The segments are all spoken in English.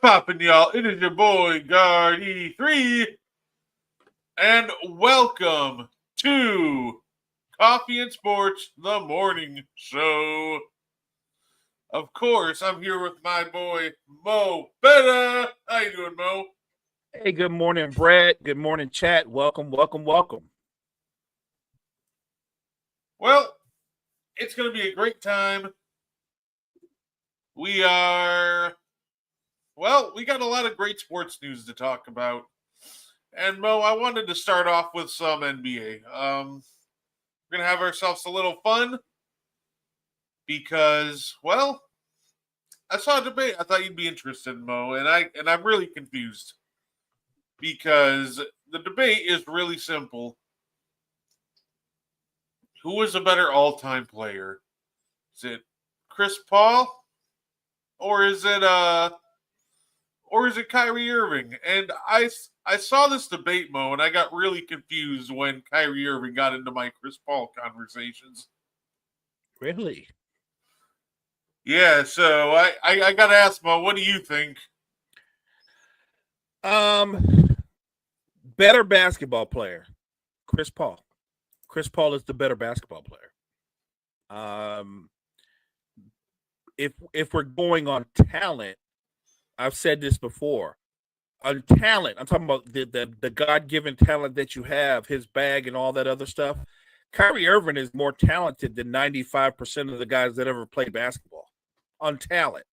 poppin', y'all? It is your boy, Guard E3, and welcome to Coffee and Sports, the morning show. Of course, I'm here with my boy, Mo Betta. How you doing, Mo? Hey, good morning, Brad. Good morning, chat. Welcome. Well, it's going to be a great time. We got a lot of great sports news to talk about. And Mo, I wanted to start off with some NBA. We're gonna have ourselves a little fun because, I saw a debate. I thought you'd be interested, Mo, and I'm really confused because the debate is really simple. Who is a better all-time player? Is it Chris Paul, or is it Kyrie Irving? And I saw this debate, Mo, and I got really confused when Kyrie Irving got into my Chris Paul conversations. Really? Yeah, so I got to ask, Mo, what do you think? Better basketball player, Chris Paul. Chris Paul is the better basketball player. If we're going on talent, I've said this before. On talent, I'm talking about the God-given talent that you have, his bag and all that other stuff. Kyrie Irving is more talented than 95% of the guys that ever played basketball on talent.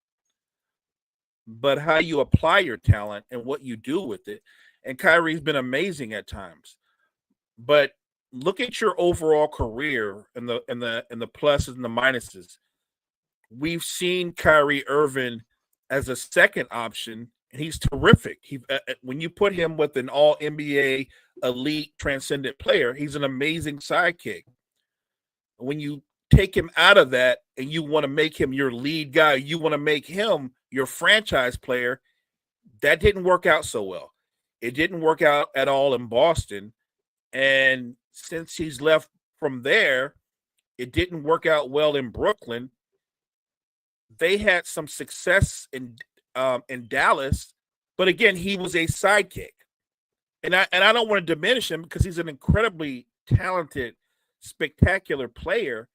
But how you apply your talent and what you do with it. And Kyrie's been amazing at times. But look at your overall career and the pluses and the minuses. We've seen Kyrie Irving as a second option, and he's terrific. When you put him with an all NBA elite transcendent player, he's an amazing sidekick. When you take him out of that and you want to make him your lead guy, you want to make him your franchise player, that didn't work out so well. It didn't work out at all in Boston. And since he's left from there, it didn't work out well in Brooklyn. They had some success in Dallas, but again, he was a sidekick. And I don't want to diminish him because he's an incredibly talented, spectacular player,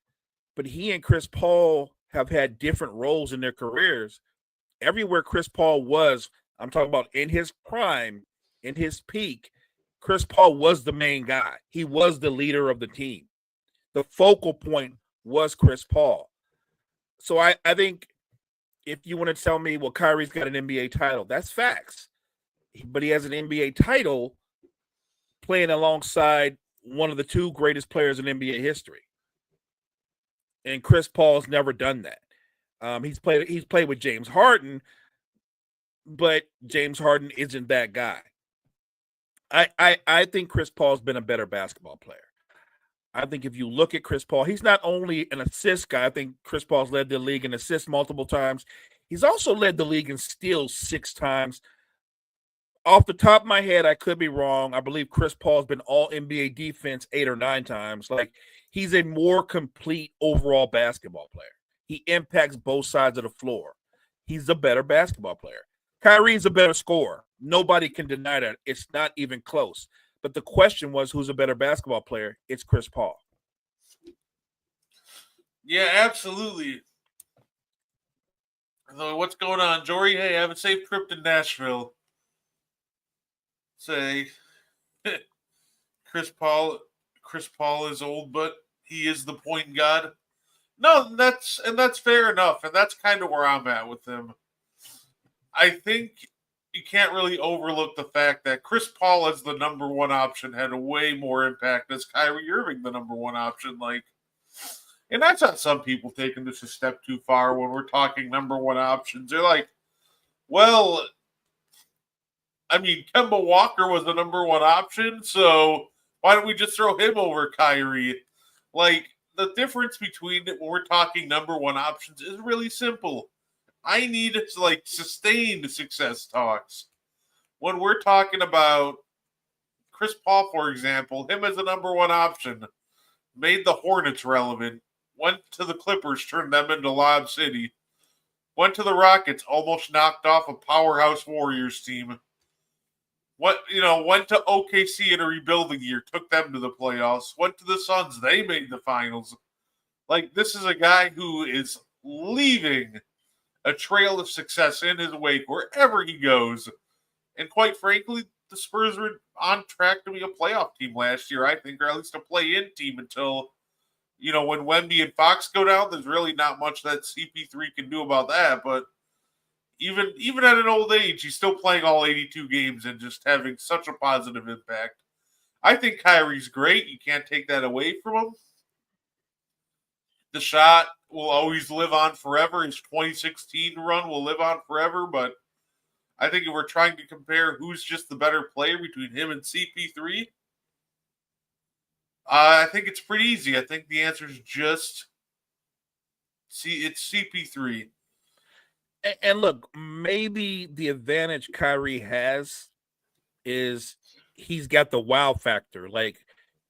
but he and Chris Paul have had different roles in their careers. Everywhere Chris Paul was, I'm talking about in his prime, in his peak, Chris Paul was the main guy. He was the leader of the team. The focal point was Chris Paul. So I think if you want to tell me, well, Kyrie's got an NBA title, that's facts. But he has an NBA title playing alongside one of the two greatest players in NBA history. And Chris Paul's never done that. He's played with James Harden, but James Harden isn't that guy. I think Chris Paul's been a better basketball player. I think if you look at Chris Paul, he's not only an assist guy. I think Chris Paul's led the league in assists multiple times. He's also led the league in steals 6 times. Off the top of my head, I could be wrong. I believe Chris Paul's been all NBA defense 8 or 9 times. Like, he's a more complete overall basketball player. He impacts both sides of the floor. He's a better basketball player. Kyrie's a better scorer. Nobody can deny that. It's not even close. But the question was, who's a better basketball player? It's Chris Paul. Yeah, absolutely. So what's going on, Jory? Hey, have a safe trip to Nashville. Say, Chris Paul is old, but he is the point guard. No, that's fair enough, and that's kind of where I'm at with him. I think you can't really overlook the fact that Chris Paul as the number one option had a way more impact as Kyrie Irving the number one option. And that's not some people taking this a step too far when we're talking number one options. They're like, well, I mean, Kemba Walker was the number one option, so why don't we just throw him over Kyrie? Like, the difference between when we're talking number one options is really simple. I need sustained success talks. When we're talking about Chris Paul, for example, him as the number one option, made the Hornets relevant, went to the Clippers, turned them into Lob City. Went to the Rockets, almost knocked off a powerhouse Warriors team. Went to OKC in a rebuilding year, took them to the playoffs. Went to the Suns, they made the finals. Like, this is a guy who is leaving a trail of success in his wake wherever he goes. And quite frankly, the Spurs were on track to be a playoff team last year, I think, or at least a play-in team until, when Wemby and Fox go down. There's really not much that CP3 can do about that, but even at an old age, he's still playing all 82 games and just having such a positive impact. I think Kyrie's great. You can't take that away from him. The shot will always live on forever. His 2016 run will live on forever, but I think if we're trying to compare who's just the better player between him and CP3, I think it's pretty easy. I think the answer is it's CP3. And look, maybe the advantage Kyrie has is he's got the wow factor. Like,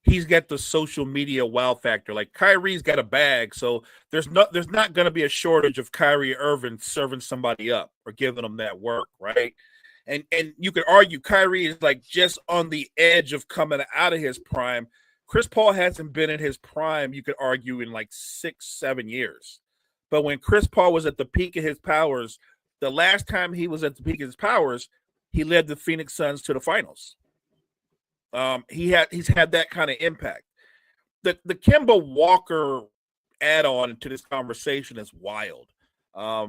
he's got the social media wow factor. Like, Kyrie's got a bag, so there's not going to be a shortage of Kyrie Irving serving somebody up or giving them that work, right? And you could argue Kyrie is like just on the edge of coming out of his prime. Chris Paul hasn't been in his prime, you could argue, in like 6-7 years. But when Chris Paul was at the peak of his powers, the last time he was at the peak of his powers, he led the Phoenix Suns to the finals. He's had that kind of impact. The Kemba Walker add-on to this conversation is wild. I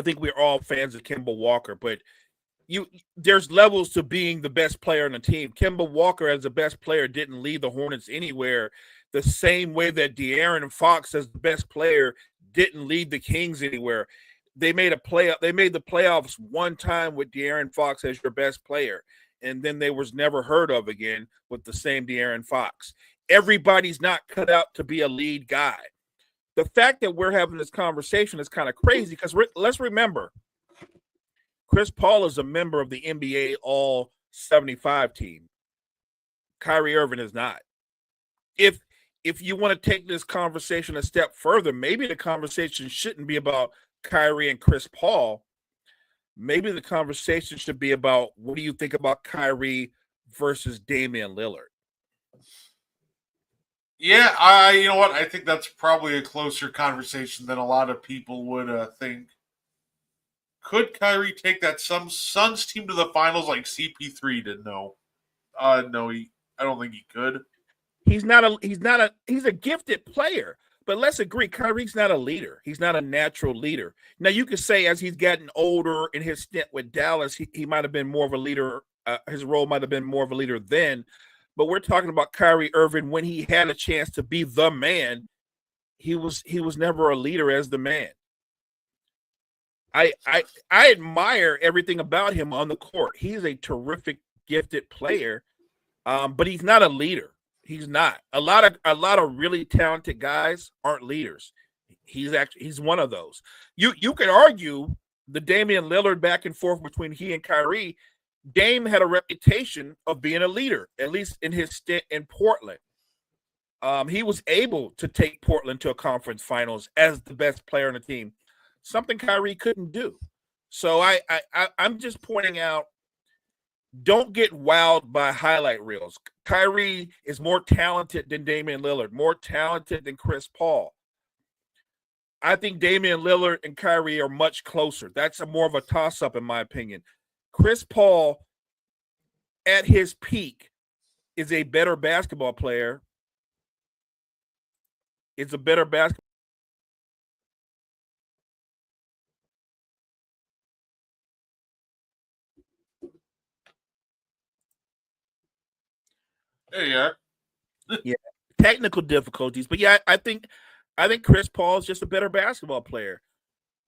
think we're all fans of Kemba Walker, but there's levels to being the best player on the team. Kemba Walker, as the best player, didn't lead the Hornets anywhere the same way that De'Aaron Fox, as the best player, didn't lead the Kings anywhere. They made the playoffs one time with De'Aaron Fox as your best player, and then they was never heard of again with the same De'Aaron Fox. Everybody's not cut out to be a lead guy. The fact that we're having this conversation is kind of crazy because let's remember, Chris Paul is a member of the NBA All-75 team. Kyrie Irving is not. If you want to take this conversation a step further, maybe the conversation shouldn't be about Kyrie and Chris Paul. Maybe the conversation should be about, what do you think about Kyrie versus Damian Lillard? Yeah, you know what? I think that's probably a closer conversation than a lot of people would think. Could Kyrie take that some Suns team to the finals like CP3 did? No. No, I don't think he could. He's a gifted player, but let's agree, Kyrie's not a leader. He's not a natural leader. Now, you could say as he's gotten older in his stint with Dallas, he might have been more of a leader. His role might have been more of a leader then, but we're talking about Kyrie Irving when he had a chance to be the man. He was never a leader as the man. I admire everything about him on the court. He's a terrific, gifted player, but he's not a leader. He's not. A lot of really talented guys aren't leaders. He's one of those. You could argue the Damian Lillard back and forth between he and Kyrie. Dame had a reputation of being a leader, at least in his stint in Portland. He was able to take Portland to a conference finals as the best player on the team, something Kyrie couldn't do. So I'm just pointing out, don't get wowed by highlight reels. Kyrie is more talented than Damian Lillard, more talented than Chris Paul. I think Damian Lillard and Kyrie are much closer. That's more of a toss-up, in my opinion. Chris Paul, at his peak, is a better basketball player. It's a better basketball. There you are. Yeah, technical difficulties, but yeah, I think Chris Paul is just a better basketball player.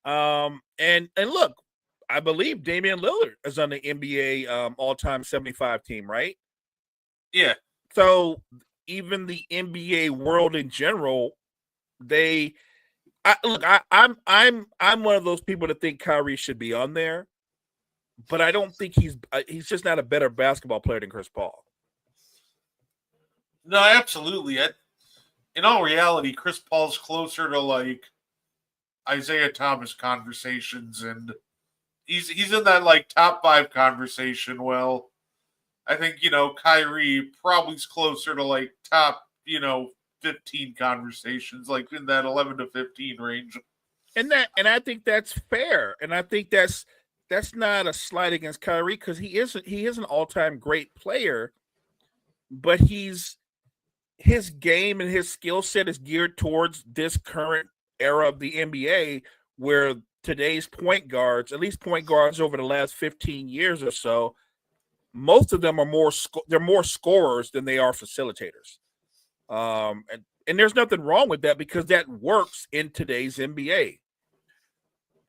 And look, I believe Damian Lillard is on the NBA all-time 75 team, right? Yeah. So even the NBA world in general, I'm one of those people that think Kyrie should be on there, but I don't think he's just not a better basketball player than Chris Paul. No, absolutely. In all reality, Chris Paul's closer to, like, Isaiah Thomas conversations, and he's in that like top 5 conversation. Well, I think Kyrie probably's closer to like top 15 conversations, like in that 11 to 15 range. And I think that's fair, and I think that's not a slight against Kyrie because he is an all-time great player, but his game and his skill set is geared towards this current era of the NBA where today's point guards, at least point guards over the last 15 years or so, most of them are they're more scorers than they are facilitators. And there's nothing wrong with that because that works in today's NBA.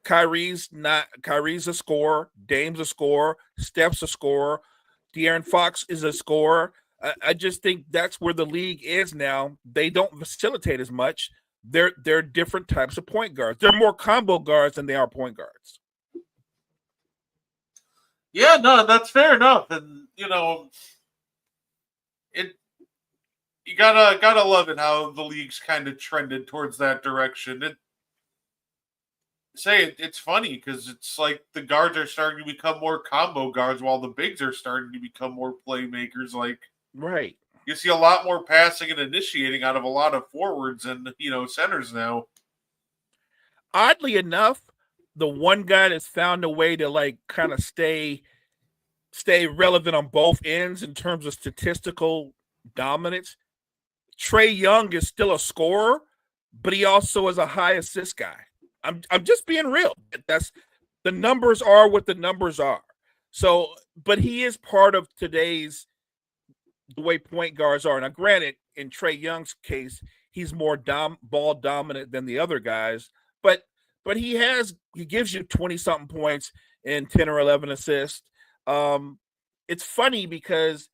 Kyrie's a scorer, Dame's a scorer, Steph's a scorer, De'Aaron Fox is a scorer. I just think that's where the league is now. They don't facilitate as much. They're different types of point guards. They're more combo guards than they are point guards. Yeah, no, that's fair enough. And you gotta love it how the league's kind of trended towards that direction. It's funny because it's like the guards are starting to become more combo guards while the bigs are starting to become more playmakers. Like, right. You see a lot more passing and initiating out of a lot of forwards and centers now. Oddly enough, the one guy that's found a way to like kind of stay relevant on both ends in terms of statistical dominance, Trae Young is still a scorer, but he also is a high assist guy. I'm just being real. That's the numbers are what the numbers are. So, but he is part of today's the way point guards are. Now, granted, in Trae Young's case, he's more ball dominant than the other guys, but he gives you 20-something points and 10 or 11 assists. It's funny because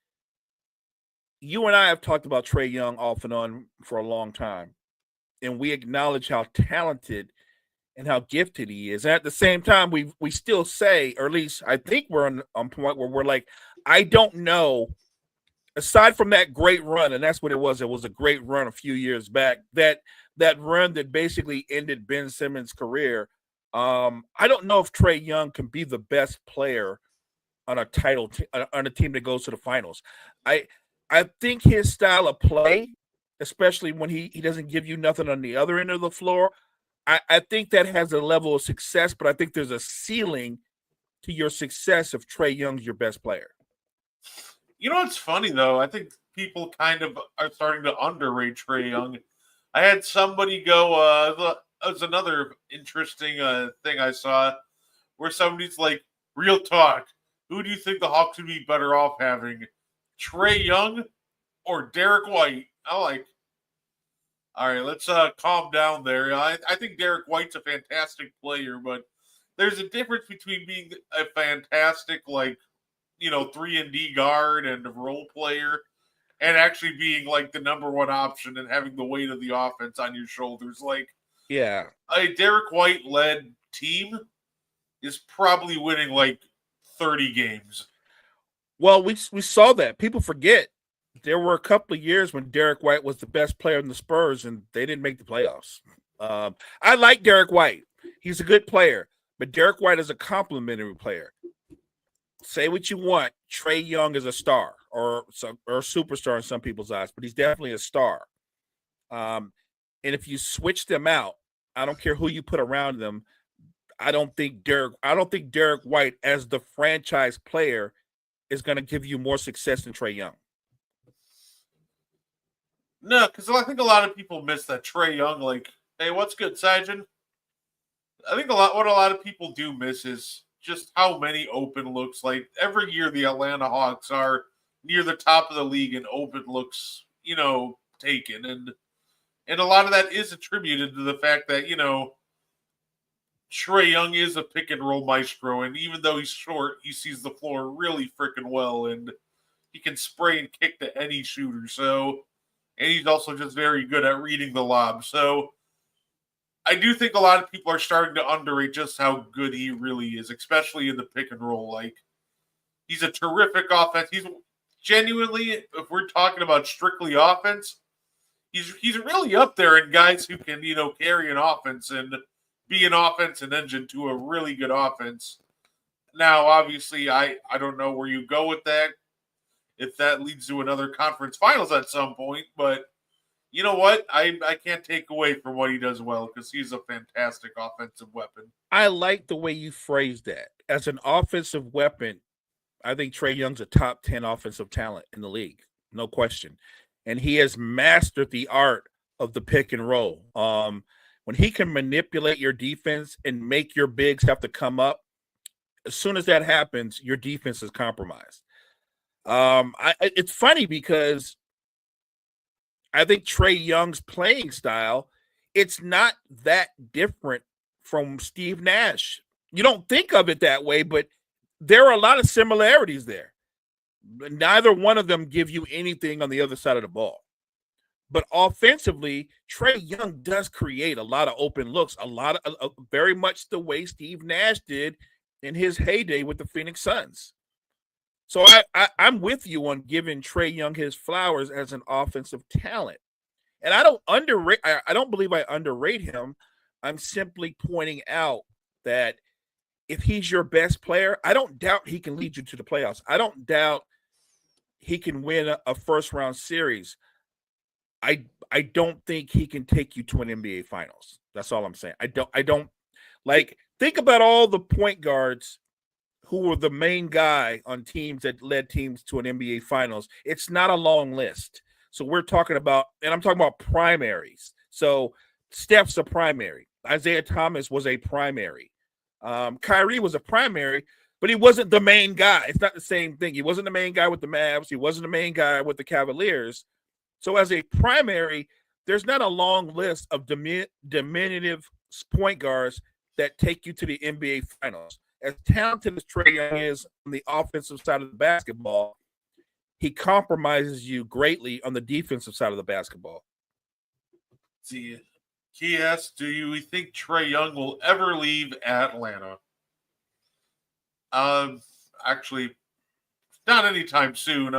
you and I have talked about Trae Young off and on for a long time, and we acknowledge how talented and how gifted he is. And at the same time, we still say, or at least I think we're on point where we're like, I don't know. Aside from that great run, and that's what it was a great run a few years back, that run that basically ended Ben Simmons' career. I don't know if Trae Young can be the best player on a on a team that goes to the finals. I think his style of play, especially when he doesn't give you nothing on the other end of the floor, I think that has a level of success, but I think there's a ceiling to your success if Trae Young's your best player. You know what's funny though? I think people kind of are starting to underrate Trae Young. I had somebody go. That was another interesting thing I saw, where somebody's like, "Real talk, who do you think the Hawks would be better off having, Trae Young or Derek White?" I'm like, all right, let's calm down there. I think Derek White's a fantastic player, but there's a difference between being a fantastic 3-and-D guard and a role player, and actually being like the number one option and having the weight of the offense on your shoulders. Like, yeah, a Derek White led team is probably winning like 30 games. Well, we saw that. People forget there were a couple of years when Derek White was the best player in the Spurs and they didn't make the playoffs. I like Derek White. He's a good player, but Derek White is a complimentary player. Say what you want. Trae Young is a star or a superstar in some people's eyes, but he's definitely a star. And if you switch them out, I don't care who you put around them. I don't think Derek White as the franchise player is going to give you more success than Trae Young. No, because I think a lot of people miss that Trae Young. Like, hey, what's good, Sajin? I think what a lot of people do miss is just how many open looks. Like, every year the Atlanta Hawks are near the top of the league in open looks, taken. And a lot of that is attributed to the fact that, Trae Young is a pick and roll maestro. And even though he's short, he sees the floor really freaking well. And he can spray and kick to any shooter. So, and he's also just very good at reading the lob. So, I do think a lot of people are starting to underrate just how good he really is, especially in the pick and roll. Like, he's a terrific offense. He's genuinely, if we're talking about strictly offense, he's really up there in guys who can, carry an offense. And be an offensive engine to a really good offense. Now, obviously, I don't know where you go with that, if that leads to another conference finals at some point, but you know what? I can't take away from what he does well because he's a fantastic offensive weapon. I like the way you phrased that. As an offensive weapon, I think Trae Young's a top 10 offensive talent in the league, no question. And he has mastered the art of the pick and roll. When he can manipulate your defense and make your bigs have to come up, as soon as that happens, your defense is compromised. It's funny because I think Trae Young's playing style, it's not that different from Steve Nash. You don't think of it that way, but there are a lot of similarities there. Neither one of them give you anything on the other side of the ball. But offensively, Trae Young does create a lot of open looks, a lot of very much the way Steve Nash did in his heyday with the Phoenix Suns. So I'm with you on giving Trae Young his flowers as an offensive talent. And I don't believe I underrate him. I'm simply pointing out that if he's your best player, I don't doubt he can lead you to the playoffs. I don't doubt he can win a first round series. I don't think he can take you to an NBA finals. That's all I'm saying. I don't like think about all the point guards who were the main guy on teams that led teams to an NBA finals. It's not a long list. So we're talking about, and I'm talking about primaries. So Steph's a primary. Isaiah Thomas was a primary. Kyrie was a primary, but he wasn't the main guy. It's not the same thing. He wasn't the main guy with the Mavs. He wasn't the main guy with the Cavaliers. So as a primary, there's not a long list of diminutive point guards that take you to the NBA finals. As talented as Trae Young is on the offensive side of the basketball, he compromises you greatly on the defensive side of the basketball. See, he asks, do you think Trae Young will ever leave Atlanta? Actually, not anytime soon.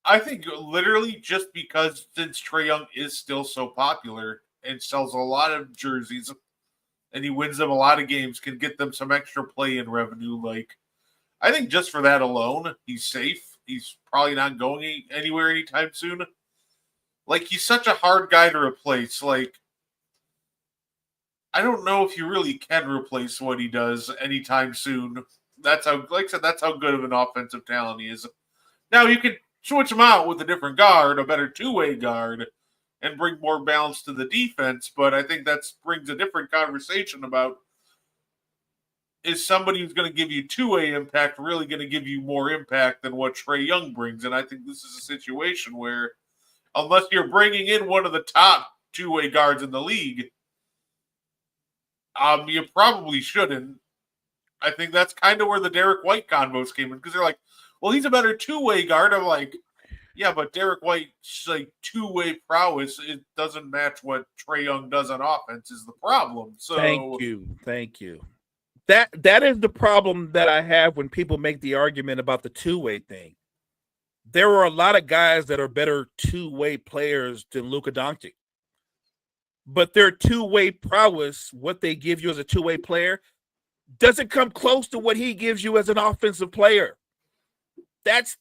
I think literally just because since Trae Young is still so popular and sells a lot of jerseys and he wins them a lot of games, can get them some extra play-in revenue. Like, I think just for that alone, he's safe. He's probably not going anywhere anytime soon. Like, he's such a hard guy to replace. Like, I don't know if you really can replace what he does anytime soon. That's how, like I said, that's how good of an offensive talent he is. Now, you can switch him out with a different guard, a better two-way guard, and bring more balance to the defense, but I think that brings a different conversation about, is somebody who's going to give you two-way impact really going to give you more impact than what Trae Young brings? And I think this is a situation where, unless you're bringing in one of the top two-way guards in the league, you probably shouldn't. I think that's kind of where the Derek White convos came in, because they're like, well, he's a better two-way guard. I'm like, yeah, but Derek White's like two-way prowess, it doesn't match what Trae Young does on offense is the problem. So Thank you. That is the problem that I have when people make the argument about the two-way thing. There are a lot of guys that are better two-way players than Luka Doncic. But their two-way prowess, what they give you as a two-way player, doesn't come close to what he gives you as an offensive player. That's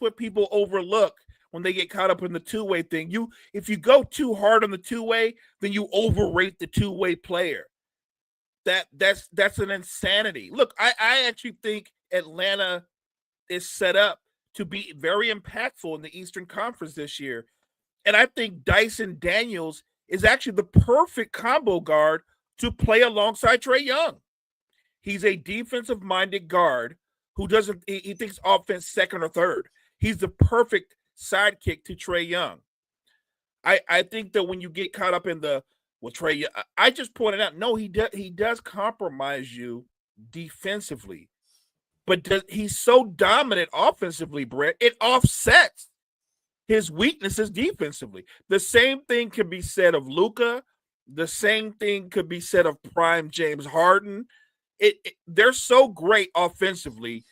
what people overlook when they get caught up in the two-way thing. If you go too hard on the two-way, then you overrate the two-way player. That's an insanity. Look, I actually think Atlanta is set up to be very impactful in the Eastern Conference this year. And I think Dyson Daniels is actually the perfect combo guard to play alongside Trae Young. He's a defensive-minded guard who he thinks offense second or third. He's the perfect sidekick to Trae Young. I think that when you get caught up in Trae Young, I just pointed out, no, he does compromise you defensively. But he's so dominant offensively, Brett, it offsets his weaknesses defensively. The same thing can be said of Luka. The same thing could be said of prime James Harden. They're so great offensively,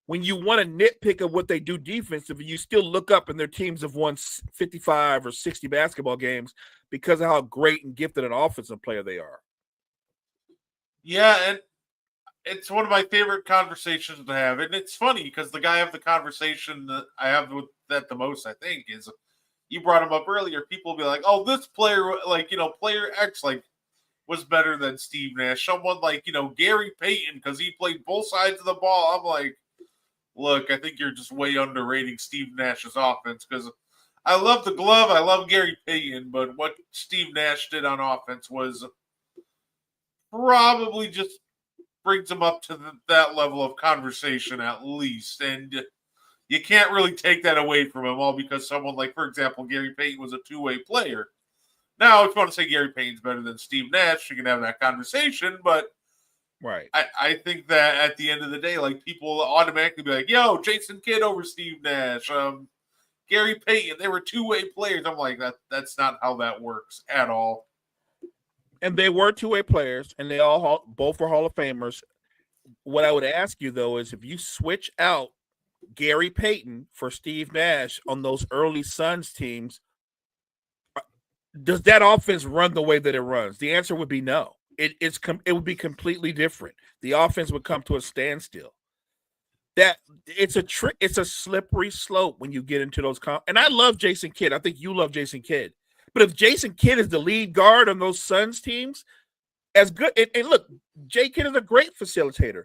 when you want to nitpick of what they do defensively, you still look up and their teams have won 55 or 60 basketball games because of how great and gifted an offensive player they are. Yeah, and it's one of my favorite conversations to have. And it's funny because the guy I have the conversation that I have with that the most, I think, is you brought him up earlier. People will be like, oh, this player, like, player X, like, was better than Steve Nash. Someone like, Gary Payton, because he played both sides of the ball. I'm like, look, I think you're just way underrating Steve Nash's offense because I love the glove. I love Gary Payton, but what Steve Nash did on offense was probably just brings him up to that level of conversation at least. And you can't really take that away from him all because someone like, for example, Gary Payton was a two-way player. Now, if you want to say Gary Payton's better than Steve Nash, you can have that conversation, but right. I think that at the end of the day, like, people automatically be like, yo, Jason Kidd over Steve Nash, Gary Payton, they were two-way players. I'm like, that's not how that works at all. And they were two-way players, and they both were Hall of Famers. What I would ask you, though, is if you switch out Gary Payton for Steve Nash on those early Suns teams, does that offense run the way that it runs? The answer would be no. It would be completely different. The offense would come to a standstill. It's a slippery slope when you get into those and I love Jason Kidd. I think you love Jason Kidd. But if Jason Kidd is the lead guard on those Suns teams, as good and look, Jay Kidd is a great facilitator.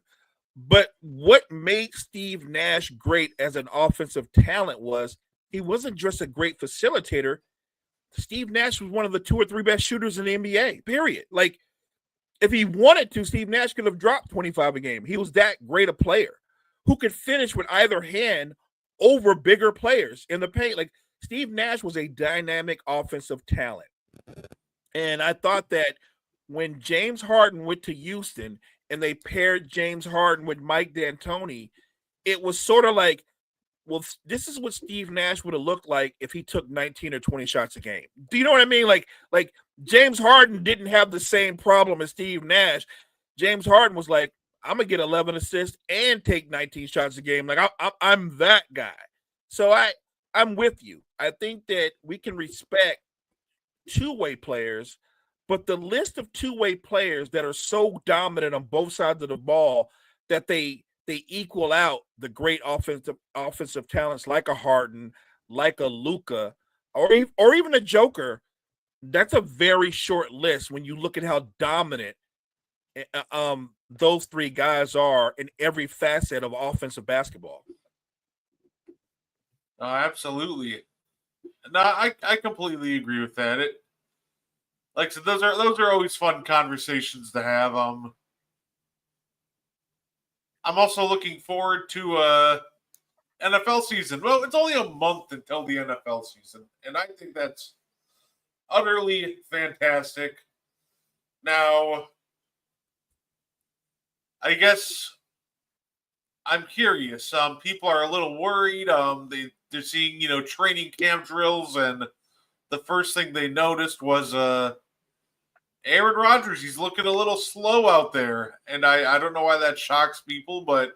But what made Steve Nash great as an offensive talent was he wasn't just a great facilitator. Steve Nash was one of the 2 or 3 best shooters in the NBA, period. Like, if he wanted to, Steve Nash could have dropped 25 a game. He was that great a player who could finish with either hand over bigger players in the paint. Like, Steve Nash was a dynamic offensive talent. And I thought that when James Harden went to Houston and they paired James Harden with Mike D'Antoni, it was sort of like, well, this is what Steve Nash would have looked like if he took 19 or 20 shots a game. Do you know what I mean? Like James Harden didn't have the same problem as Steve Nash. James Harden was like, I'm going to get 11 assists and take 19 shots a game. Like, I'm that guy. So I'm with you. I think that we can respect two-way players, but the list of two-way players that are so dominant on both sides of the ball that they equal out the great offensive talents like a Harden, like a Luka, or even a Joker, that's a very short list when you look at how dominant those 3 guys are in every facet of offensive basketball. Absolutely. No, I completely agree with that. Like I said, those are always fun conversations to have. I'm also looking forward to NFL season. Well, it's only a month until the NFL season, and I think that's utterly fantastic. Now, I guess I'm curious. People are a little worried. They're seeing, training camp drills, and the first thing they noticed was Aaron Rodgers. He's looking a little slow out there, and I don't know why that shocks people, but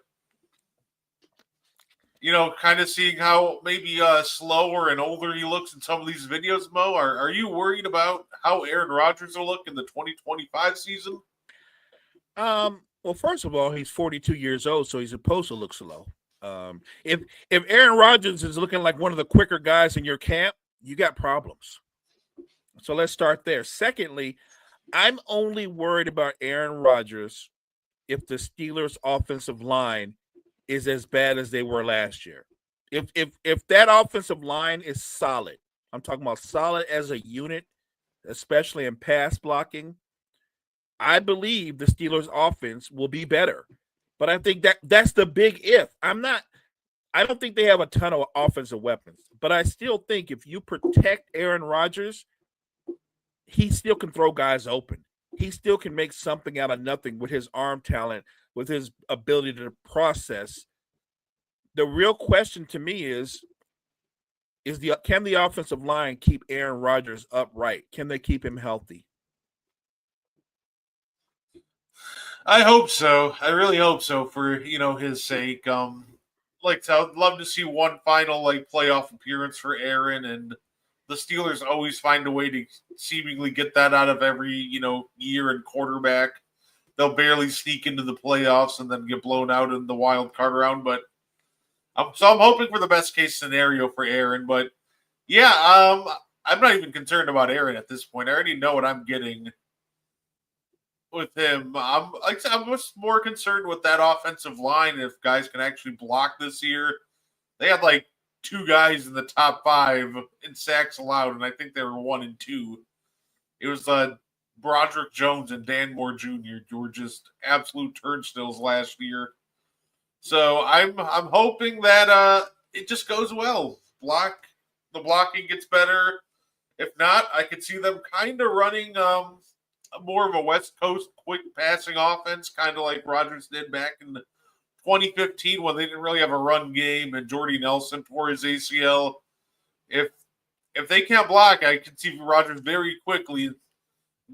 kind of seeing how maybe slower and older he looks in some of these videos. Mo, are you worried about how Aaron Rodgers will look in the 2025 season? Well, first of all, he's 42 years old, so he's supposed to look slow. If Aaron Rodgers is looking like one of the quicker guys in your camp, you got problems. So let's start there. Secondly, I'm only worried about Aaron Rodgers if the Steelers' offensive line is as bad as they were last year. If that offensive line is solid, I'm talking about solid as a unit, especially in pass blocking, I believe the Steelers' offense will be better. But I think that's the big if. I don't think they have a ton of offensive weapons, but I still think if you protect Aaron Rodgers, he still can throw guys open. He still can make something out of nothing with his arm talent, with his ability to process. The real question to me is can the offensive line keep Aaron Rodgers upright? Can they keep him healthy? I hope so. I really hope so for his sake. like I would love to see one final like playoff appearance for Aaron, and the Steelers always find a way to seemingly get that out of every year and quarterback. They'll barely sneak into the playoffs and then get blown out in the wild card round. But I'm hoping for the best case scenario for Aaron. But yeah, I'm not even concerned about Aaron at this point. I already know what I'm getting with him. I'm just more concerned with that offensive line. If guys can actually block this year, they had like two guys in the top 5 in sacks allowed, and I think they were 1 and 2. It was Broderick Jones and Dan Moore Jr. who were just absolute turnstiles last year. So I'm hoping that it just goes well. The blocking gets better. If not, I could see them kind of running more of a West Coast quick passing offense, kind of like Rodgers did back in 2015 when they didn't really have a run game and Jordy Nelson tore his ACL. If they can't block, I can see Rodgers very quickly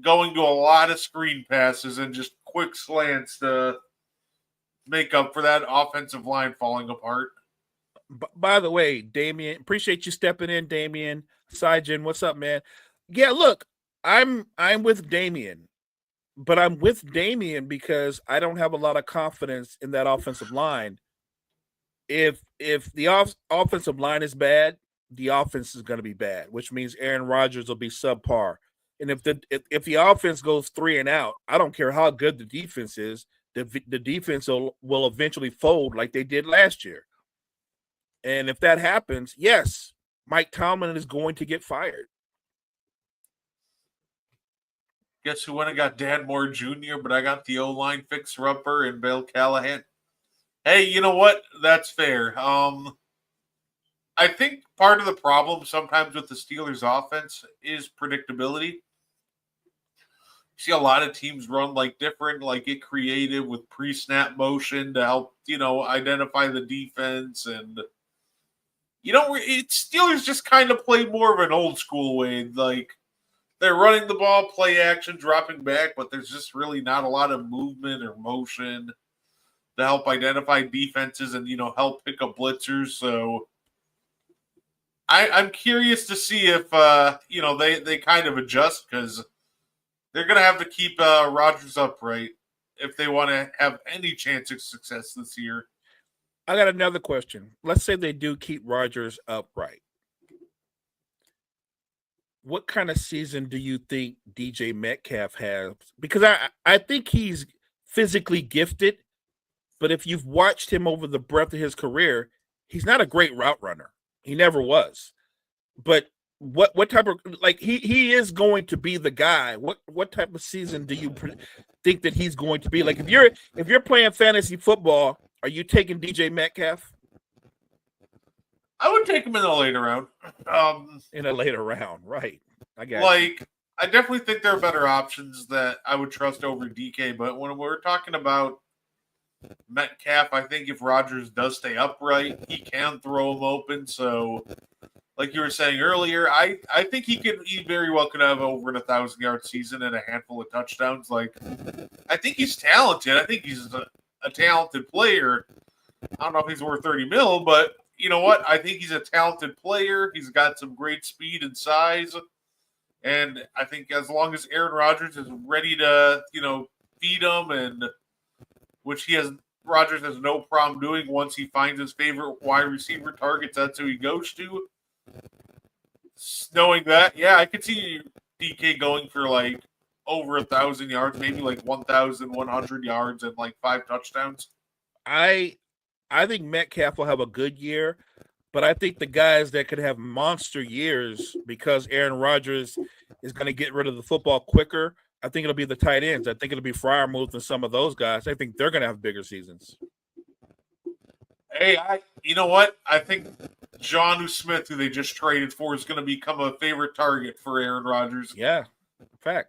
going to a lot of screen passes and just quick slants to make up for that offensive line falling apart. By the way, Damien, appreciate you stepping in, Damien. Sijin, what's up, man? Yeah, look, I'm with Damien, but I'm with Damien because I don't have a lot of confidence in that offensive line. If the offensive line is bad, the offense is going to be bad, which means Aaron Rodgers will be subpar. And if the offense goes 3 and out, I don't care how good the defense is, the defense will eventually fold like they did last year. And if that happens, yes, Mike Tomlin is going to get fired. Guess who went and got Dan Moore Jr., but I got the O-line fixer-upper and Bill Callahan. Hey, you know what? That's fair. I think part of the problem sometimes with the Steelers' offense is predictability. You see a lot of teams run like different, like get creative with pre-snap motion to help, identify the defense. And, Steelers just kind of play more of an old school way. Like, they're running the ball, play action, dropping back, but there's just really not a lot of movement or motion to help identify defenses and, help pick up blitzers. So I'm curious to see if, they kind of adjust because they're going to have to keep Rodgers upright if they want to have any chance of success this year. I got another question. Let's say they do keep Rodgers upright. What kind of season do you think DJ Metcalf has? Because I think he's physically gifted, but if you've watched him over the breadth of his career, he's not a great route runner. He never was. But what type of he is going to be the guy? What type of season do you think that he's going to be? Like if you're playing fantasy football, are you taking DJ Metcalf? I would take him in the later round. In a later round, right? I got I definitely think there are better options that I would trust over DK. But when we're talking about Metcalf, I think if Rodgers does stay upright, he can throw him open. So, like you were saying earlier, I think he very well could have over an 1,000-yard season and a handful of touchdowns. Like, I think he's talented. I think he's a talented player. I don't know if he's worth 30 mil, but you know what? I think he's a talented player. He's got some great speed and size. And I think as long as Aaron Rodgers is ready to, feed him, and which Rodgers has no problem doing once he finds his favorite wide receiver targets, that's who he goes to. Knowing that, yeah, I could see DK going for like over 1,000 yards, maybe like 1,100 yards and like 5 touchdowns. I think Metcalf will have a good year, but I think the guys that could have monster years because Aaron Rodgers is going to get rid of the football quicker, I think it'll be the tight ends. I think it'll be Freiermuth and some of those guys. I think they're going to have bigger seasons. Hey, you know what? I think Jonnu Smith, who they just traded for, is going to become a favorite target for Aaron Rodgers. Yeah, fact.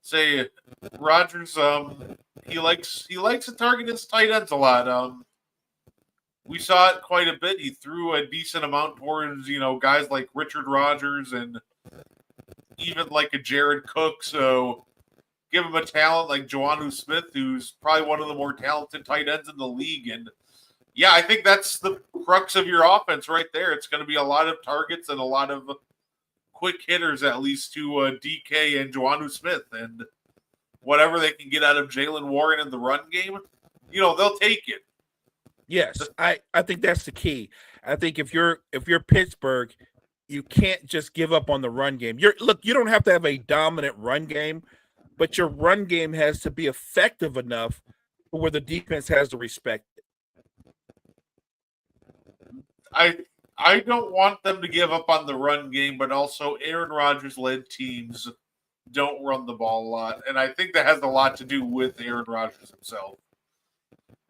Say Rodgers, he likes to target his tight ends a lot. We saw it quite a bit. He threw a decent amount towards, guys like Richard Rodgers and even like a Jared Cook. So give him a talent like Jonnu Smith, who's probably one of the more talented tight ends in the league. And Yeah, I think that's the crux of your offense right there. It's going to be a lot of targets and a lot of quick hitters, at least to DK and Joanu Smith, and whatever they can get out of Jalen Warren in the run game, they'll take it. Yes, I think that's the key. I think if you're Pittsburgh, you can't just give up on the run game. You don't have to have a dominant run game, but your run game has to be effective enough where the defense has to respect it. I don't want them to give up on the run game, but also Aaron Rodgers led teams don't run the ball a lot, and I think that has a lot to do with Aaron Rodgers himself.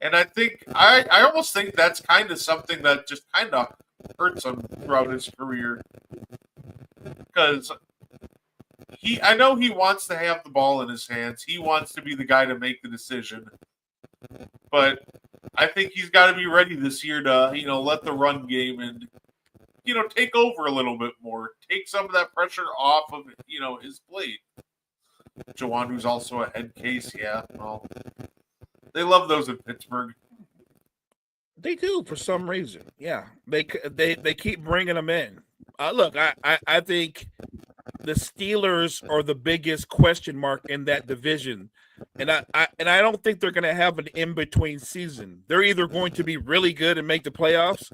And I think I almost think that's kind of something that just kind of hurts him throughout his career, because I know he wants to have the ball in his hands. He wants to be the guy to make the decision, but I think he's got to be ready this year to let the run game and take over a little bit more, take some of that pressure off of his plate. Joanu's also a head case, yeah. Well, they love those in Pittsburgh. They do for some reason. Yeah, they keep bringing them in. Look, I think the Steelers are the biggest question mark in that division, and I don't think they're going to have an in between season. They're either going to be really good and make the playoffs,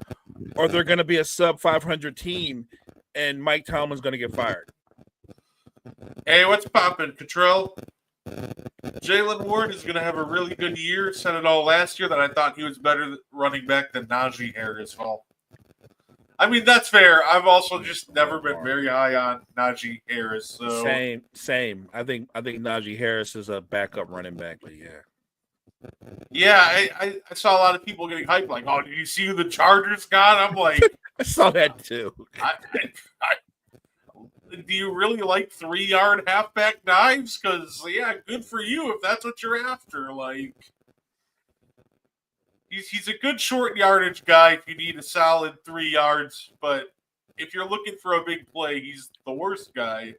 or they're going to be a sub 500 team, and Mike Tomlin's going to get fired. Hey, what's poppin', Cottrell? Jalen Warren is going to have a really good year. Said it all last year that I thought he was better running back than Najee Harris. Well, I mean, that's fair. I've also just never been very high on Najee Harris. So. Same. I think Najee Harris is a backup running back, but yeah. Yeah, I saw a lot of people getting hyped, like, oh, did you see who the Chargers got? I'm like, I saw that too. Do you really like 3-yard halfback dives? Because, yeah, good for you if that's what you're after. Like, he's a good short yardage guy if you need a solid 3 yards. But if you're looking for a big play, he's the worst guy.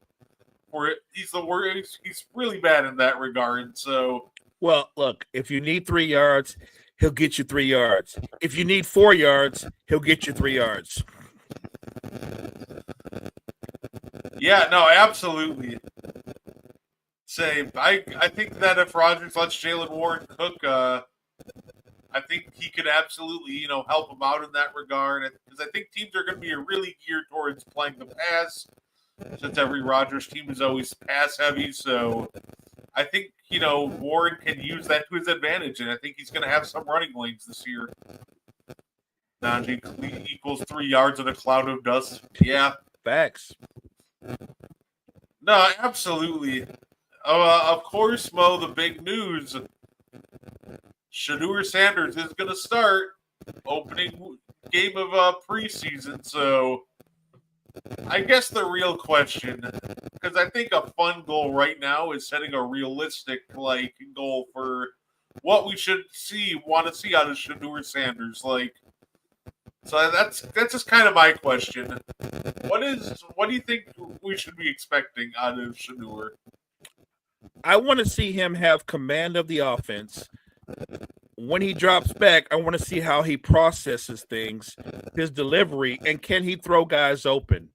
He's the worst. He's really bad in that regard. So, well, look, if you need 3 yards, he'll get you 3 yards. If you need 4 yards, he'll get you 3 yards. Yeah, no, absolutely. Same. I think that if Rodgers lets Jalen Warren cook, I think he could absolutely, help him out in that regard. Because I think teams are going to be really geared towards playing the pass, since every Rodgers team is always pass heavy. So I think, Warren can use that to his advantage, and I think he's going to have some running lanes this year. Najee equals 3 yards in a cloud of dust. Yeah. Facts. No, absolutely. Of course, Mo, the big news. Shedeur Sanders is going to start opening game of preseason. So I guess the real question, because I think a fun goal right now is setting a realistic goal for what we want to see out of Shedeur Sanders. So that's just kind of my question. What do you think we should be expecting out of Shedeur? I want to see him have command of the offense. When he drops back, I want to see how he processes things, his delivery, and can he throw guys open?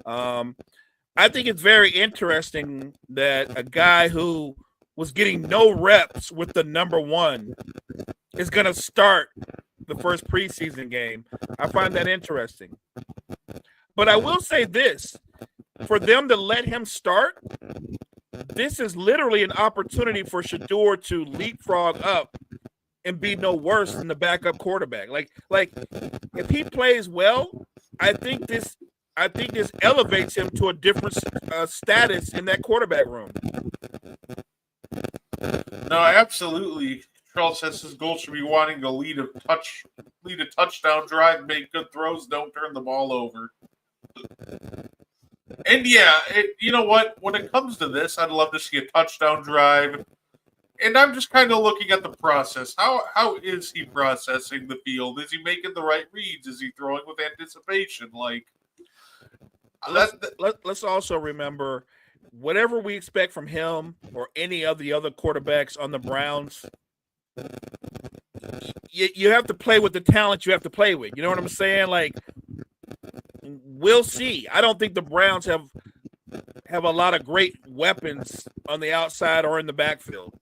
I think it's very interesting that a guy who was getting no reps with the number one is going to start the first preseason game. I find that interesting. But I will say this, for them to let him start, this is literally an opportunity for Shedeur to leapfrog up and be no worse than the backup quarterback. Like if he plays well, I think this elevates him to a different status in that quarterback room. No, absolutely. Charles says his goal should be wanting to lead a touchdown drive, make good throws, don't turn the ball over. And yeah, you know what? When it comes to this, I'd love to see a touchdown drive. And I'm just kind of looking at the process. How is he processing the field? Is he making the right reads? Is he throwing with anticipation? Let's also remember, whatever we expect from him or any of the other quarterbacks on the Browns, you have to play with the talent you have to play with. You know what I'm saying? Like, we'll see. I don't think the Browns have a lot of great weapons on the outside or in the backfield.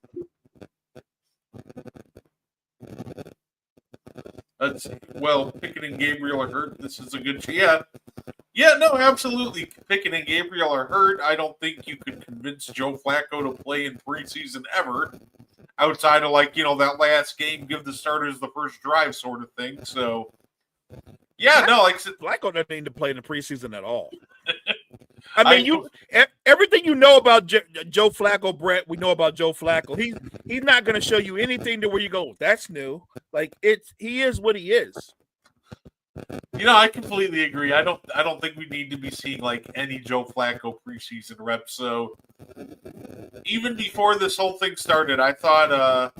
Pickett and Gabriel are hurt. This is a good no, absolutely. Pickett and Gabriel are hurt. I don't think you could convince Joe Flacco to play in preseason ever, outside of that last game, give the starters the first drive sort of thing. So, Flacco doesn't need to play in the preseason at all. I mean, everything you know about Joe Flacco, Brett, we know about Joe Flacco. He's not going to show you anything to where you go, that's new. Like, he is what he is. I completely agree. I don't think we need to be seeing any Joe Flacco preseason reps. So even before this whole thing started, I thought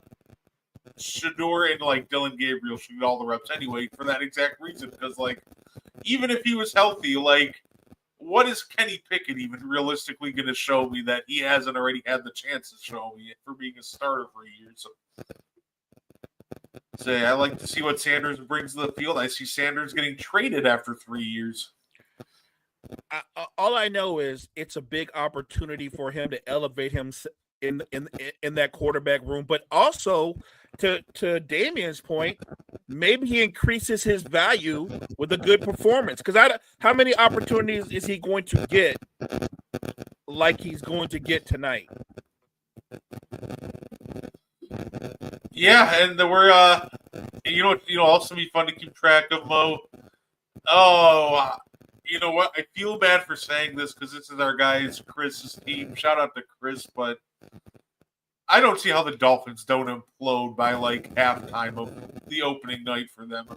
Shedeur and Dillon Gabriel should get all the reps anyway for that exact reason. Because even if he was healthy, what is Kenny Pickett even realistically going to show me that he hasn't already had the chance to show me for being a starter for a year? So I like to see what Sanders brings to the field. I see Sanders getting traded after 3 years. All I know is it's a big opportunity for him to elevate him in that quarterback room, but also to Damien's point, maybe he increases his value with a good performance. Because how many opportunities is he going to get like he's going to get tonight? Yeah, and we're also be fun to keep track of, Mo. Oh, you know what? I feel bad for saying this because this is our guy's Chris's team. Shout out to Chris, but I don't see how the Dolphins don't implode by halftime of the opening night for them.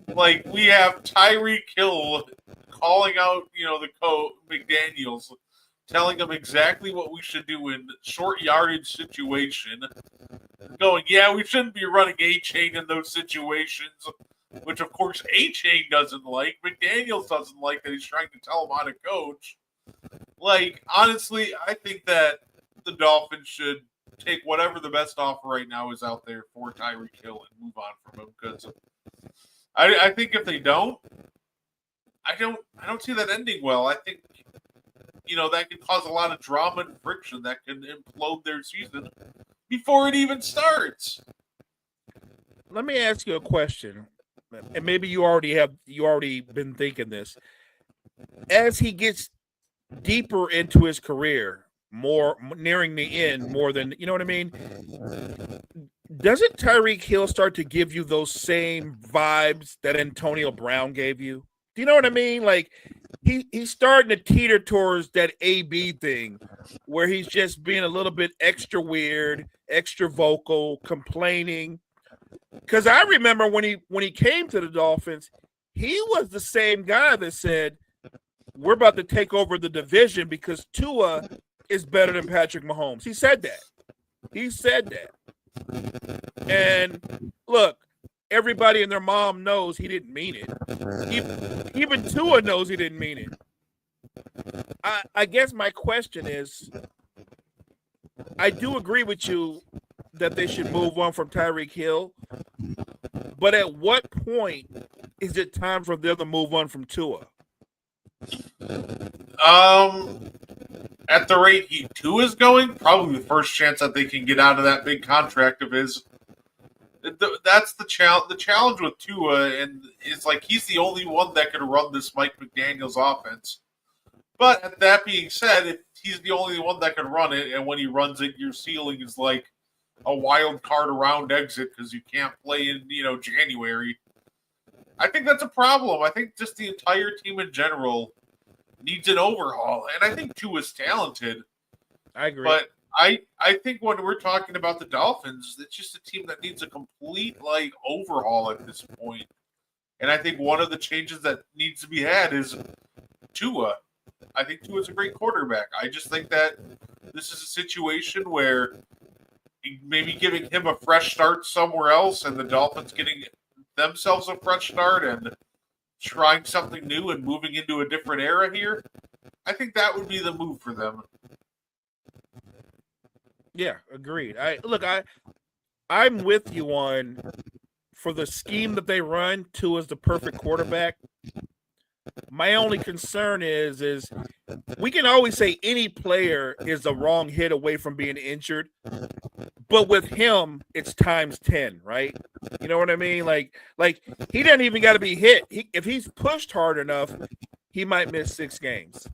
We have Tyreek Hill calling out, the coach McDaniels, telling him exactly what we should do in short yardage situation. Going, we shouldn't be running A-Chain in those situations, which of course A-Chain doesn't like. McDaniels doesn't like that he's trying to tell him how to coach. Honestly, I think that the Dolphins should take whatever the best offer right now is out there for Tyreek Hill and move on from him, because I think if they don't, I don't see that ending well. I think that could cause a lot of drama and friction that can implode their season before it even starts. Let me ask you a question, and maybe you already been thinking this. As he gets deeper into his career, more nearing the end, more than you know what I mean, doesn't Tyreek Hill start to give you those same vibes that Antonio Brown gave you? Do you know what I mean? He's starting to teeter towards that AB thing, where he's just being a little bit extra weird, extra vocal, complaining. Because I remember when he came to the Dolphins, he was the same guy that said, "We're about to take over the division because Tua is better than Patrick Mahomes." He said that. And look, everybody and their mom knows he didn't mean it. Even Tua knows he didn't mean it. I guess my question is, I do agree with you that they should move on from Tyreek Hill, but at what point is it time for them to move on from Tua? At the rate Tua is going, probably the first chance that they can get out of that big contract of his. That's the challenge. The challenge with Tua, and it's he's the only one that can run this Mike McDaniels offense. But that being said, if he's the only one that can run it, and when he runs it, your ceiling is a wild card around exit because you can't play in January. I think that's a problem. I think just the entire team in general needs an overhaul, and I think Tua's talented. I agree, but I think when we're talking about the Dolphins, it's just a team that needs a complete overhaul at this point. And I think one of the changes that needs to be had is Tua. I think Tua's a great quarterback. I just think that this is a situation where maybe giving him a fresh start somewhere else and the Dolphins getting themselves a fresh start and trying something new and moving into a different era here, I think that would be the move for them. Yeah, agreed. I I'm with you on for the scheme that they run. Tua is the perfect quarterback. My only concern is we can always say any player is a wrong hit away from being injured, but with him, it's times 10, right? You know what I mean? Like he doesn't even got to be hit. If he's pushed hard enough, he might miss 6 games.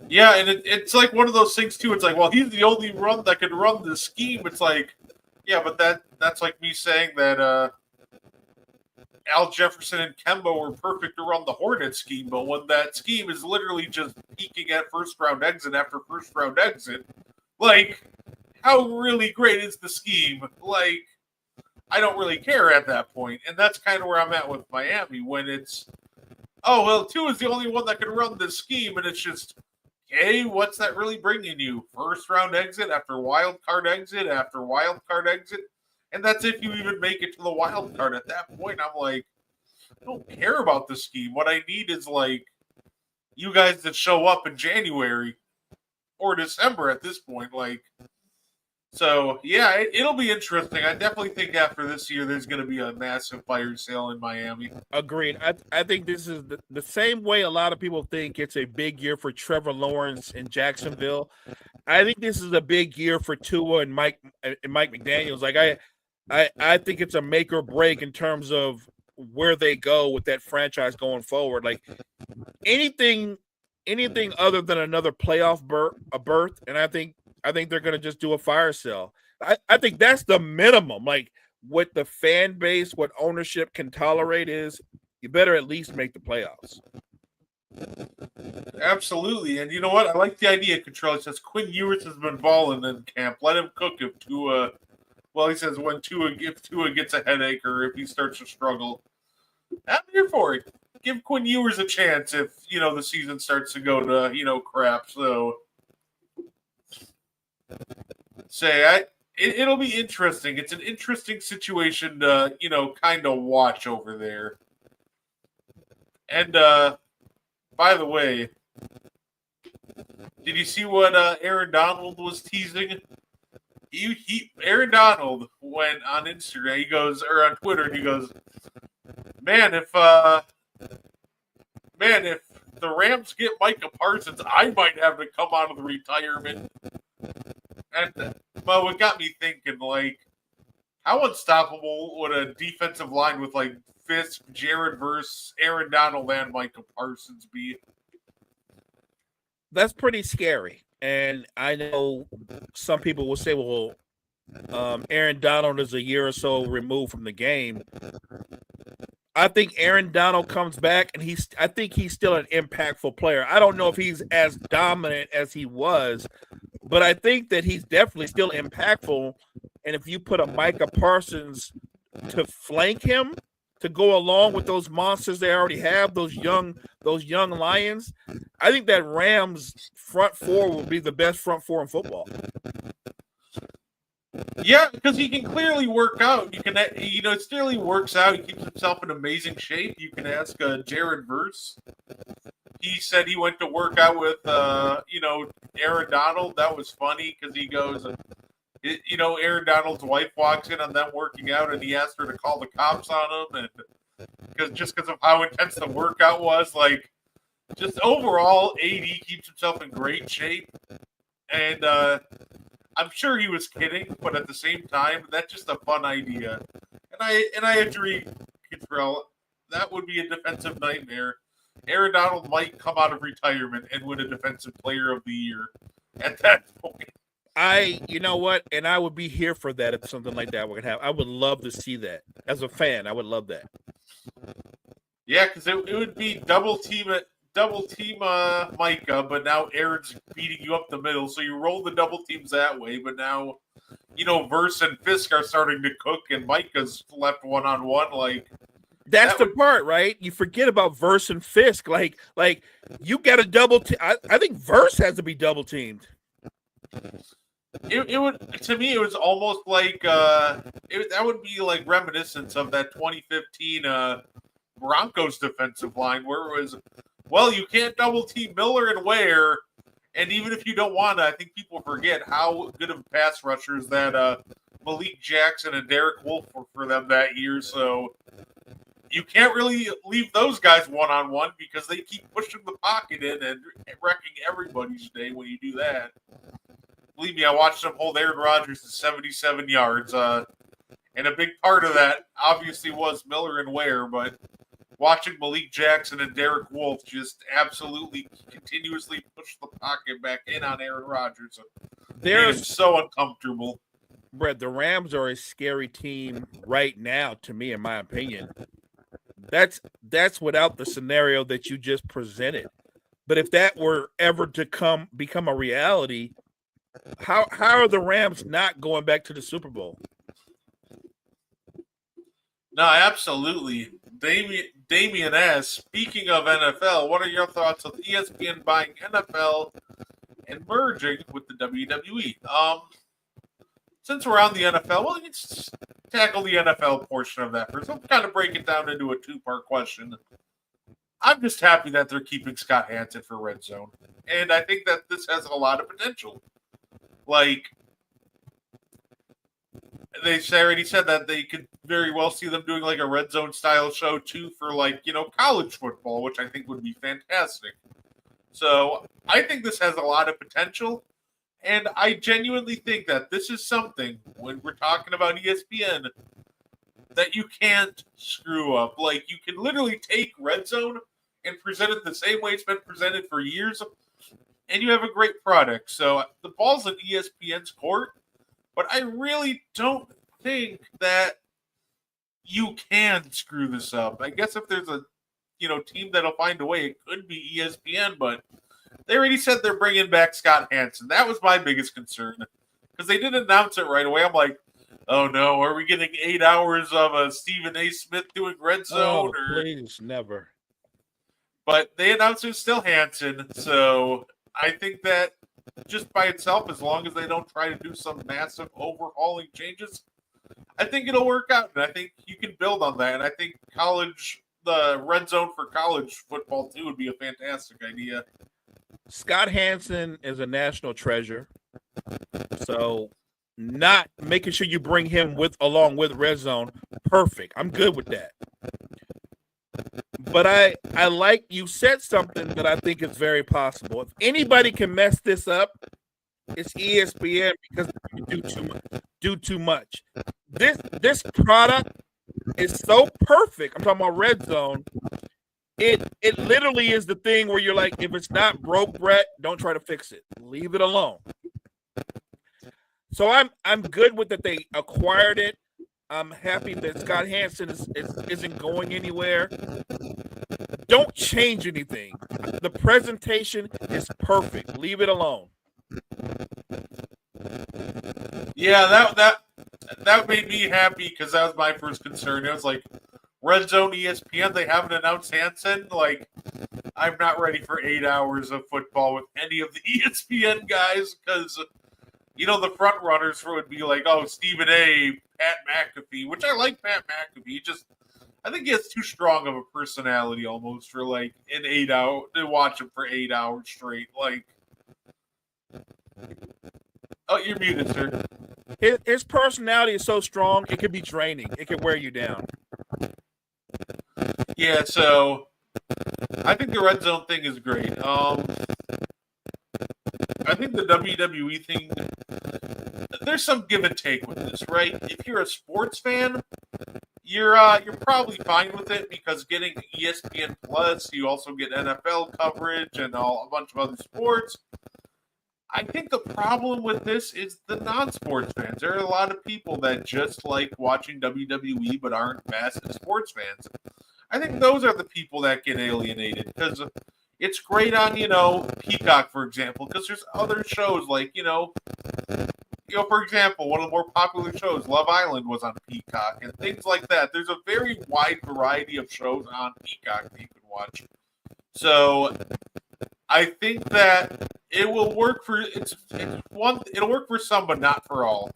Yeah, and it's like one of those things too. It's like, well, he's the only run that can run the scheme. It's like, yeah, but that's like me saying that Al Jefferson and Kemba were perfect to run the Hornet scheme, but when that scheme is literally just peaking at first round exit after first round exit, like, how really great is the scheme? Like, I don't really care at that point, and that's kind of where I'm at with Miami when it's, oh well, Tua is the only one that can run this scheme, and it's just, hey, what's that really bringing you? First round exit after wild card exit after wild card exit. And that's if you even make it to the wild card. At that point, I'm like, I don't care about the scheme. What I need is like you guys that show up in January or December at this point. Like, so yeah, it'll be interesting. I definitely think after this year, there's going to be a massive fire sale in Miami. Agreed. I think this is the same way a lot of people think it's a big year for Trevor Lawrence in Jacksonville. I think this is a big year for Tua and Mike McDaniels. Like I think it's a make or break in terms of where they go with that franchise going forward. Like anything other than another playoff berth, and I think they're going to just do a fire sale. I think that's the minimum. Like what the fan base, what ownership can tolerate is you better at least make the playoffs. Absolutely. And you know what? I like the idea, Control. It says Quinn Ewers has been balling in camp. Let him cook if Tua. Well, he says when if Tua gets a headache or if he starts to struggle. I'm here for it. Give Quinn Ewers a chance if, the season starts to go to, crap. So, it'll be interesting. It's an interesting situation to, kind of watch over there. And, by the way, did you see what Aaron Donald was teasing? Aaron Donald went on Instagram. He goes, or on Twitter, he goes, man, if the Rams get Micah Parsons, I might have to come out of the retirement. And but what got me thinking, like, how unstoppable would a defensive line with like Fisk, Jared Verse, Aaron Donald, and Micah Parsons be? That's pretty scary. And I know some people will say, well, Aaron Donald is a year or so removed from the game. I think Aaron Donald comes back, and I think he's still an impactful player. I don't know if he's as dominant as he was, but I think that he's definitely still impactful. And if you put a Micah Parsons to flank him, to go along with those monsters they already have, those young Lions, I think that Rams front four will be the best front four in football. Yeah, because he can clearly work out. You can, it clearly works out. He keeps himself in amazing shape. You can ask Jared Verse. He said he went to work out with, Aaron Donald. That was funny because he goes, Aaron Donald's wife walks in on them working out, and he asked her to call the cops on him, and because of how intense the workout was, like, just overall, AD keeps himself in great shape, and I'm sure he was kidding, but at the same time, that's just a fun idea, and I agree, Contrell, that would be a defensive nightmare. Aaron Donald might come out of retirement and win a Defensive Player of the Year at that point. You know what? And I would be here for that if something like that would happen. I would love to see that. As a fan, I would love that. Yeah, because it would be double team Micah, but now Aaron's beating you up the middle, so you roll the double teams that way, but now, Verse and Fisk are starting to cook, and Micah's left one-on-one, like... That's the part, right? You forget about Verse and Fisk. Like you got a double team. I think Verse has to be double teamed. It would, to me, it was almost like that would be like reminiscent of that 2015 Broncos defensive line where it was, well, you can't double team Miller and Ware, And even if you don't want to, I think people forget how good of pass rushers that Malik Jackson and Derek Wolfe were for them that year. So you can't really leave those guys one-on-one because they keep pushing the pocket in and wrecking everybody's day when you do that. Believe me, I watched them hold Aaron Rodgers to 77 yards. And a big part of that obviously was Miller and Ware, but watching Malik Jackson and Derek Wolfe just absolutely continuously push the pocket back in on Aaron Rodgers made him so uncomfortable. Brett, the Rams are a scary team right now, to me, in my opinion. That's without the scenario that you just presented. But if that were ever to become a reality, how are the Rams not going back to the Super Bowl? No, absolutely. Damian S., speaking of NFL, what are your thoughts of ESPN buying NFL and merging with the WWE? Since we're on the NFL, well, let's tackle the NFL portion of that first. I'll kind of break it down into a two-part question. I'm just happy that they're keeping Scott Hanson for Red Zone. And I think that this has a lot of potential. Like, they already said that they could very well see them doing like a Red Zone style show too for like, college football, which I think would be fantastic. So I think this has a lot of potential. And I genuinely think that this is something, when we're talking about ESPN, that you can't screw up. Like, you can literally take Red Zone and present it the same way it's been presented for years, and you have a great product. So the ball's in ESPN's court. But I really don't think that you can screw this up. I guess if there's a team that'll find a way, it could be ESPN, but they already said they're bringing back Scott Hanson. That was my biggest concern because they didn't announce it right away. I'm like, oh no, are we getting 8 hours of Stephen A. Smith doing Red Zone? Oh, please, never. But they announced it's still Hanson, so I think that just by itself, as long as they don't try to do some massive overhauling changes, I think it'll work out. And I think you can build on that. And I think the Red Zone for college football too would be a fantastic idea. Scott Hanson is a national treasure. So not making sure you bring him along with Red Zone, perfect. I'm good with that. But I like you said something that I think is very possible. If anybody can mess this up, it's ESPN because they do too much. This product is so perfect. I'm talking about Red Zone. It literally is the thing where you're like, if it's not broke, Brett, don't try to fix it. Leave it alone. So I'm good with that they acquired it. I'm happy that Scott Hanson isn't going anywhere. Don't change anything. The presentation is perfect. Leave it alone. Yeah, that made me happy because that was my first concern. It was like Red Zone ESPN, they haven't announced Hanson. Like, I'm not ready for 8 hours of football with any of the ESPN guys because the front runners would be like, oh, Stephen A., Pat McAfee, which I like Pat McAfee. I think he has too strong of a personality almost for like an 8 hour to watch him for 8 hours straight. Like, oh, you're muted, sir. His personality is so strong, it could be draining. It could wear you down. Yeah, so I think the Red Zone thing is great. I think the WWE thing, there's some give and take with this, right? If you're a sports fan, you're probably fine with it because getting ESPN Plus, you also get NFL coverage and a bunch of other sports. I think the problem with this is the non-sports fans. There are a lot of people that just like watching WWE but aren't massive sports fans. I think those are the people that get alienated because it's great on, Peacock, for example, because there's other shows like, for example, one of the more popular shows, Love Island, was on Peacock and things like that. There's a very wide variety of shows on Peacock that you can watch. So I think that it will work for it'll work for some, but not for all.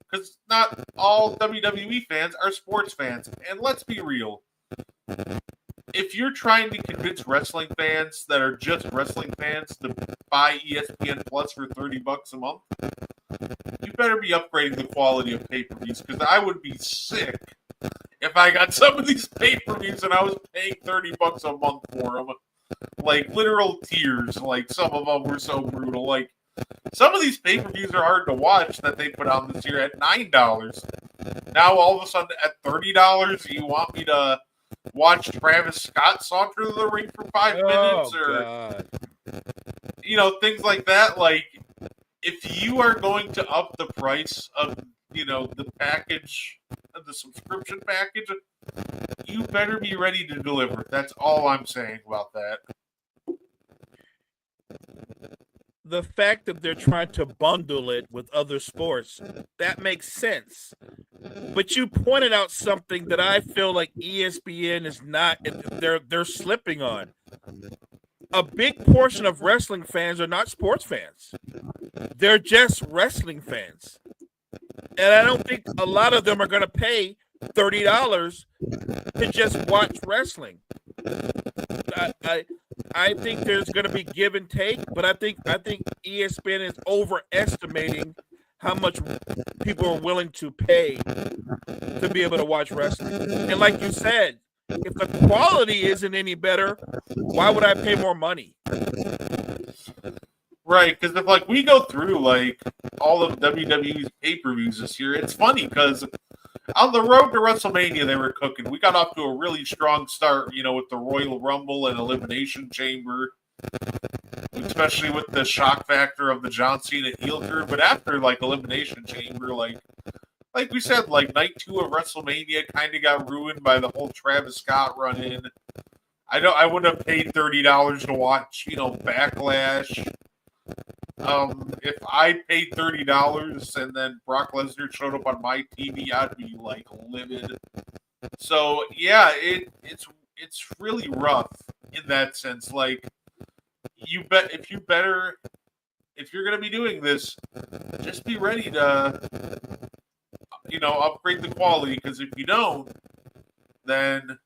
Because not all WWE fans are sports fans. And let's be real. If you're trying to convince wrestling fans that are just wrestling fans to buy ESPN Plus for $30 a month, you better be upgrading the quality of pay-per-views, because I would be sick if I got some of these pay-per-views and I was paying $30 a month for them. Like, literal tears. Like, some of them were so brutal. Like, some of these pay-per-views are hard to watch that they put on this year at $9. Now, all of a sudden, at $30, you want me to watch Travis Scott saunter to the ring for 5 minutes? Or, God. you know, things like that. Like, if you are going to up the price of, you know, the package, the subscription package, you better be ready to deliver. That's all I'm saying about that. The fact that they're trying to bundle it with other sports, that makes sense. But you pointed out something that I feel like ESPN is not, they're slipping on. A big portion of wrestling fans are not sports fans. They're just wrestling fans. And I don't think a lot of them are going to pay $30 to just watch wrestling. I think there's going to be give and take, but I think ESPN is overestimating how much people are willing to pay to be able to watch wrestling. And like you said, if the quality isn't any better, why would I pay more money? Right, because if like we go through like all of WWE's pay-per-views this year, it's funny because on the road to WrestleMania they were cooking. We got off to a really strong start, you know, with the Royal Rumble and Elimination Chamber, especially with the shock factor of the John Cena heel turn. But after like Elimination Chamber, like we said, like night 2 of WrestleMania kind of got ruined by the whole Travis Scott run in. I wouldn't have paid $30 to watch, you know, Backlash. If I paid $30 and then Brock Lesnar showed up on my TV, I'd be like livid. So yeah, it's really rough in that sense. Like, if you're gonna be doing this, just be ready to, you know, upgrade the quality, because if you don't, then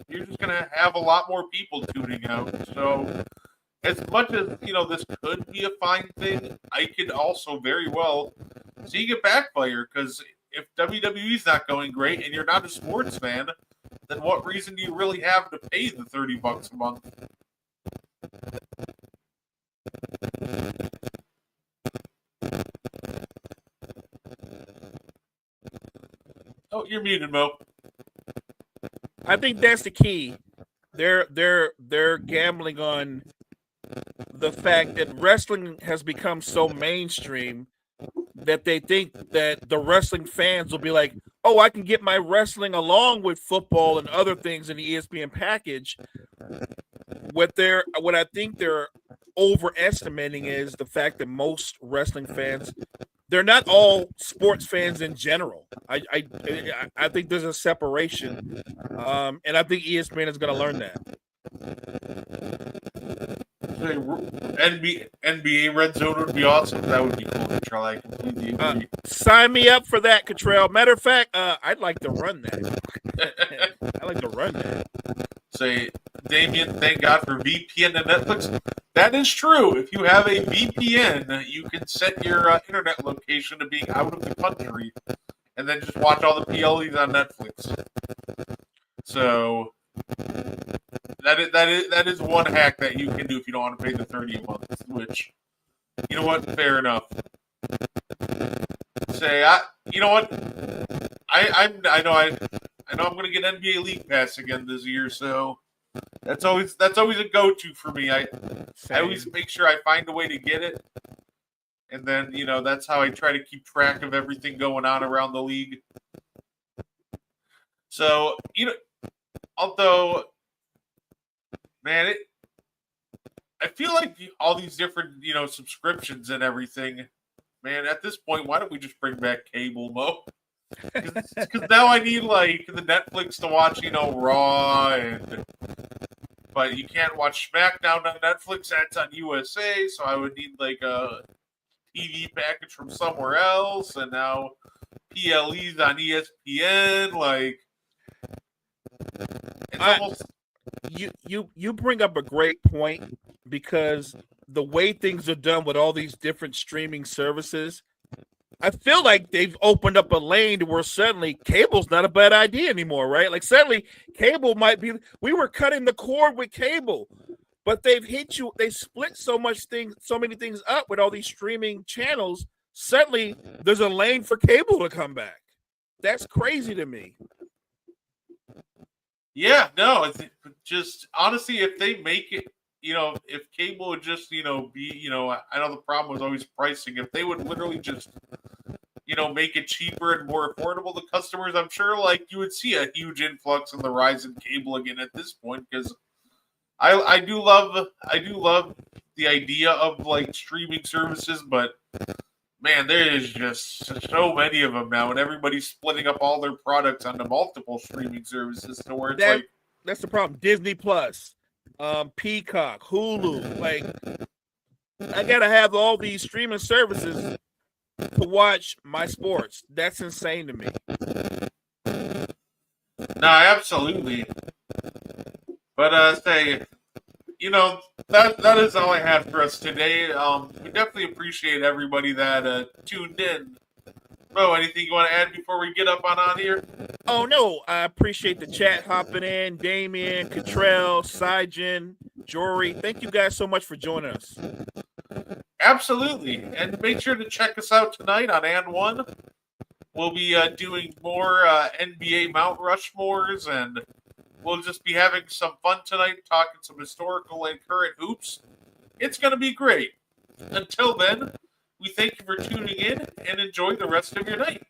you're just gonna have a lot more people tuning out. So as much as, you know, this could be a fine thing, I could also very well see it backfire, because if WWE's not going great and you're not a sports fan, then what reason do you really have to pay the $30 a month? Oh, you're muted, Mo. I think that's the key. They're gambling on the fact that wrestling has become so mainstream that they think that the wrestling fans will be like, oh, I can get my wrestling along with football and other things in the ESPN package. What I think they're overestimating is the fact that most wrestling fans, they're not all sports fans in general. I think there's a separation, and I think ESPN is going to learn that. NBA Red Zone would be awesome. That would be cool, Cottrell. I completely agree. Sign me up for that, Cottrell. Matter of fact, I'd like to run that. I'd like to run that. Say, Damien, thank God for VPN and Netflix. That is true. If you have a VPN, you can set your internet location to being out of the country, and then just watch all the PLEs on Netflix. So that is one hack that you can do if you don't want to pay the $30 a month. Which, you know what? Fair enough. You know what? I know I'm going to get NBA League Pass again this year, so that's always a go-to for me. I always make sure I find a way to get it, and then, you know, that's how I try to keep track of everything going on around the league. So, you know, although, man, I feel like all these different, you know, subscriptions and everything, man, at this point, why don't we just bring back cable, Mo? Because now I need, like, the Netflix to watch, you know, Raw, but you can't watch SmackDown on Netflix. That's on USA, so I would need, like, a TV package from somewhere else, and now PLE's on ESPN, like, it's almost... You bring up a great point, because the way things are done with all these different streaming services, I feel like they've opened up a lane to where suddenly cable's not a bad idea anymore, right? Like suddenly cable might be. We were cutting the cord with cable, but they've hit you. They split so many things up with all these streaming channels. Suddenly, there's a lane for cable to come back. That's crazy to me. Yeah, no, it's just honestly, if they make it, if cable would just, be, I know the problem was always pricing. If they would literally just, make it cheaper and more affordable to customers, I'm sure like you would see a huge influx in the rise in cable again at this point because I do love the idea of like streaming services, but man, there is just so many of them now, and everybody's splitting up all their products onto multiple streaming services to where it's that's the problem. Disney Plus, Peacock, Hulu. Like, I gotta have all these streaming services to watch my sports. That's insane to me. No, absolutely. But that is all I have for us today. We definitely appreciate everybody that tuned in. Mo, anything you want to add before we get up on out here? Oh no, I appreciate the chat hopping in. Damien, Cottrell, Syjan, Jory. Thank you guys so much for joining us. Absolutely. And make sure to check us out tonight on And One. We'll be doing more NBA Mount Rushmores, and we'll just be having some fun tonight, talking some historical and current hoops. It's going to be great. Until then, we thank you for tuning in and enjoy the rest of your night.